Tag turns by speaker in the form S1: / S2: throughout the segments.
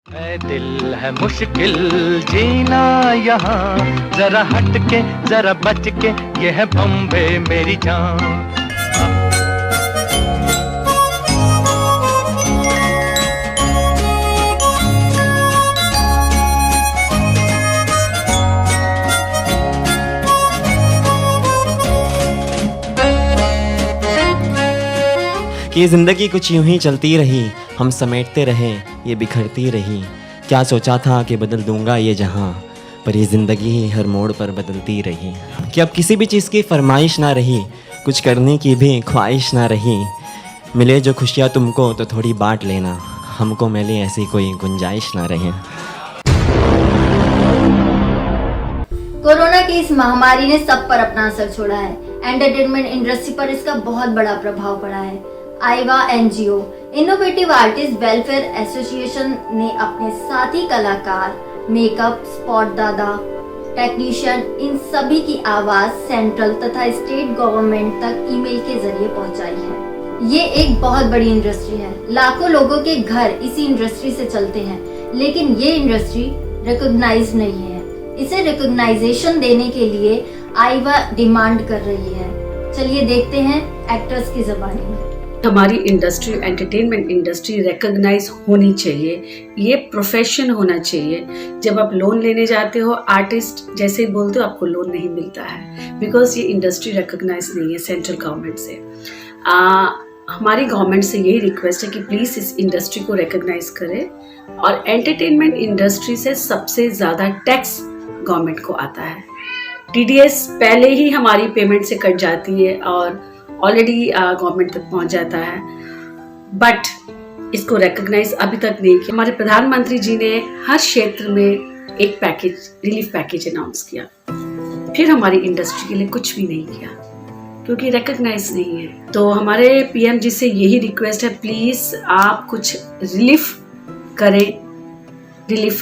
S1: ऐ दिल है मुश्किल जीना यहाँ, जरा हट के जरा बच के, ये है बम्बे मेरी जान।
S2: कि जिंदगी कुछ यूं ही चलती रही, हम समेटते रहे ये बिखरती रही। क्या सोचा था कि बदल दूंगा ये जहां, पर ये ज़िंदगी ही हर मोड़ पर बदलती रही। कि अब किसी भी चीज़ की फरमाइश ना रही, कुछ करने की भी ख्वाहिश ना रही। मिले जो खुशियाँ तुमको तो थोड़ी बांट लेना, हमको मिले ऐसी कोई गुंजाइश ना रहे।
S3: कोरोना की इस महामारी ने सब पर अपना असर छोड़ा है। एंटरटेनमेंट इंडस्ट्री पर इसका बहुत बड़ा प्रभाव पड़ा है। आईवा NGO innovative artist welfare association ने अपने साथी कलाकार, मेकअप, स्पॉट दादा, टेक्नीशियन, इन सभी की आवाज सेंट्रल तथा स्टेट गवर्नमेंट तक ईमेल के जरिए पहुंचाई है। ये एक बहुत बड़ी इंडस्ट्री है। लाखों लोगों के घर इसी इंडस्ट्री से चलते हैं, लेकिन ये इंडस्ट्री रिकॉग्नाइज नहीं है। इसे रिकॉग्नाइजेशन देने के लिए आईवा डिमांड कर रही है। चलिए देखते हैं एक्टर्स की ज़बानी में।
S4: हमारी इंडस्ट्री, एंटरटेनमेंट इंडस्ट्री रिकॉग्नाइज होनी चाहिए। ये प्रोफेशन होना चाहिए। जब आप लोन लेने जाते हो, आर्टिस्ट जैसे ही बोलते हो आपको लोन नहीं मिलता है, बिकॉज ये इंडस्ट्री रिकॉग्नाइज नहीं है सेंट्रल गवर्नमेंट से। हमारी गवर्नमेंट से यही रिक्वेस्ट है कि प्लीज़ इस इंडस्ट्री को रिकॉग्नाइज करें। और एंटरटेनमेंट इंडस्ट्री से सबसे ज़्यादा टैक्स गवर्नमेंट को आता है। TDS पहले ही हमारी पेमेंट से कट जाती है और ऑलरेडी गवर्नमेंट तक पहुंच जाता है, बट इसको रिकॉग्नाइज अभी तक नहीं किया। हमारे प्रधानमंत्री जी ने हर क्षेत्र में एक पैकेज, रिलीफ पैकेज अनाउंस किया, फिर हमारी इंडस्ट्री के लिए कुछ भी नहीं किया क्योंकि रिकॉग्नाइज नहीं है। तो हमारे PM जी से यही रिक्वेस्ट है, प्लीज आप कुछ रिलीफ करें।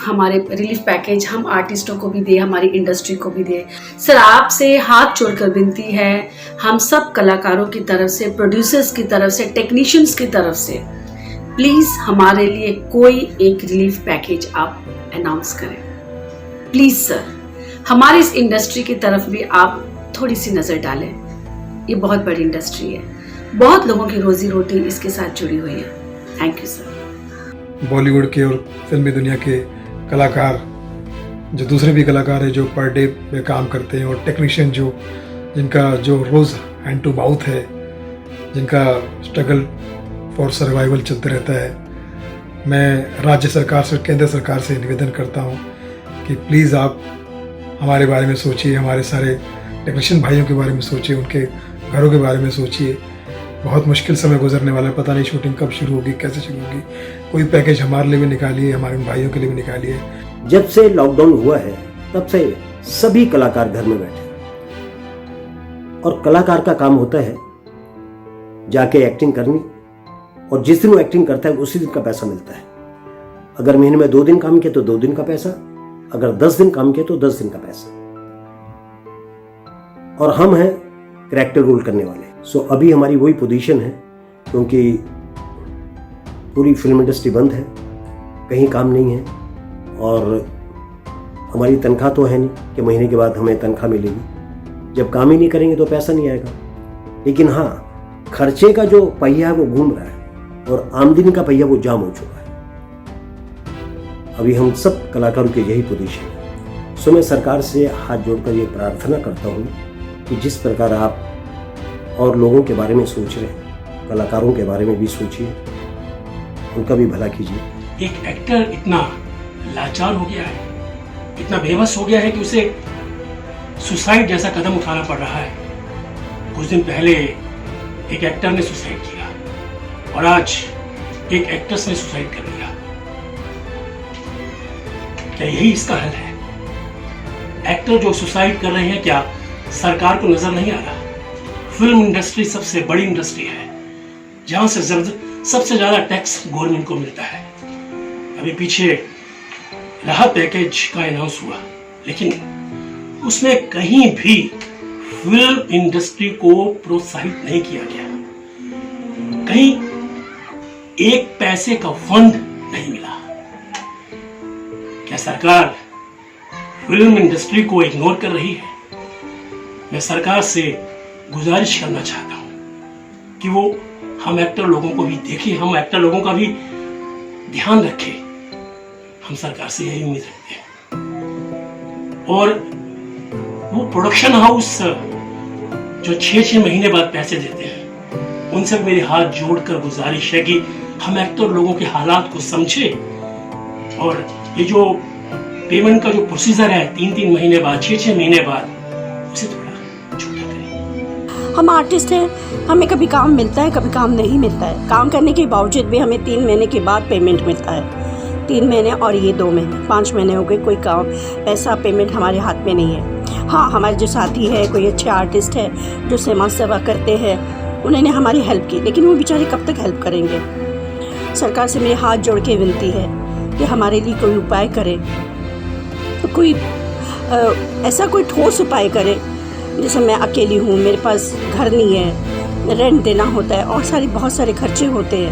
S4: हमारे रिलीफ पैकेज हम आर्टिस्टों को भी दे, हमारी इंडस्ट्री को भी दे। सर, आपसे हाथ जोड़कर विनती है, हम सब कलाकारों की तरफ से, प्रोड्यूसर्स की तरफ से, टेक्नीशियंस की तरफ से, प्लीज हमारे लिए कोई एक रिलीफ पैकेज आप अनाउंस करें। प्लीज सर, हमारी इस इंडस्ट्री की तरफ भी आप थोड़ी सी नजर डालें। ये बहुत बड़ी इंडस्ट्री है, बहुत लोगों की रोजी रोटी इसके साथ जुड़ी हुई है। Thank you sir.
S5: बॉलीवुड के और फिल्मी दुनिया के कलाकार, जो दूसरे भी कलाकार हैं जो पर डे पे काम करते हैं, और टेक्नीशियन जिनका जो रोज़ हैंड टू माउथ है, जिनका स्ट्रगल फॉर सर्वाइवल चलता रहता है, मैं राज्य सरकार से, केंद्र सरकार से निवेदन करता हूँ कि प्लीज़ आप हमारे बारे में सोचिए, हमारे सारे टेक्नीशियन भाइयों के बारे में सोचिए, उनके घरों के बारे में सोचिए। बहुत मुश्किल समय गुजरने वाला है, पता नहीं शूटिंग कब शुरू होगी, कैसे शुरू होगी। कोई पैकेज हमारे लिए भी निकालिए, हमारे भाइयों के लिए भी निकालिए।
S6: जब से लॉकडाउन हुआ है तब से सभी कलाकार घर में बैठे, और कलाकार का काम होता है जाके एक्टिंग करनी, और जिस दिन वो एक्टिंग करता है उसी दिन का पैसा मिलता है। अगर महीने में 2 दिन काम किया तो 2 दिन का पैसा, अगर 10 दिन काम किया तो 10 दिन का पैसा। और हम हैं कैरेक्टर रोल करने वाले। सो अभी हमारी वही पोजीशन है, क्योंकि पूरी फिल्म इंडस्ट्री बंद है, कहीं काम नहीं है, और हमारी तनख्वाह तो है नहीं कि महीने के बाद हमें तनख्वाह मिलेगी। जब काम ही नहीं करेंगे तो पैसा नहीं आएगा। लेकिन हाँ, खर्चे का जो पहिया है वो घूम रहा है, और आमदनी का पहिया वो जाम हो चुका है। अभी हम सब कलाकारों की यही पोजीशन है। सो मैं सरकार से हाथ जोड़कर ये प्रार्थना करता हूँ कि जिस प्रकार आप और लोगों के बारे में सोच रहे हैं, कलाकारों के बारे में भी सोचिए, उनका भी भला कीजिए।
S7: एक एक्टर इतना लाचार हो गया है, इतना बेबस हो गया है कि उसे सुसाइड जैसा कदम उठाना पड़ रहा है। कुछ दिन पहले एक एक्टर ने सुसाइड किया, और आज एक एक्ट्रेस ने सुसाइड कर लिया। क्या यही इसका हल है? एक्टर जो सुसाइड कर रहे हैं, क्या सरकार को नजर नहीं आ रहा? फिल्म इंडस्ट्री सबसे बड़ी इंडस्ट्री है, जहां से सबसे ज्यादा टैक्स गवर्नमेंट को मिलता है। अभी पीछे राहत पैकेज का अनाउंस हुआ, लेकिन उसमें कहीं भी फिल्म इंडस्ट्री को प्रोत्साहित नहीं किया गया। कहीं एक पैसे का फंड नहीं मिला। क्या सरकार फिल्म इंडस्ट्री को इग्नोर कर रही है? मैं सरकार से गुजारिश करना चाहता हूं कि वो हम एक्टर लोगों को भी देखें, हम एक्टर लोगों का भी ध्यान रखें। हम सरकार से यही उम्मीद रखते हैं। और वो प्रोडक्शन हाउस जो 6-6 महीने बाद पैसे देते हैं, उनसे मेरे हाथ जोड़कर गुजारिश है कि हम एक्टर लोगों के हालात को समझें और ये जो पेमेंट का जो प्रोसीजर है 3-3 महीने बाद, 6-6 महीने बाद, उसे थोड़ा छोटा करें।
S8: हम आर्टिस्ट हैं, हमें कभी काम मिलता है, कभी काम नहीं मिलता है। काम करने के बावजूद भी हमें 3 महीने के बाद पेमेंट मिलता है। 3 महीने और ये 2 महीने, 5 महीने हो गए, कोई काम पैसा पेमेंट हमारे हाथ में नहीं है। हाँ, हमारे जो साथी है, कोई अच्छे आर्टिस्ट है जो समाज सेवा करते हैं, उन्होंने हमारी हेल्प की, लेकिन वो बेचारे कब तक हेल्प करेंगे। सरकार से मेरे हाथ जोड़ के विनती है कि हमारे लिए कोई उपाय करे, तो कोई ऐसा कोई ठोस उपाय करे। जैसे मैं अकेली हूँ, मेरे पास घर नहीं है, रेंट देना होता है और बहुत सारे खर्चे होते हैं,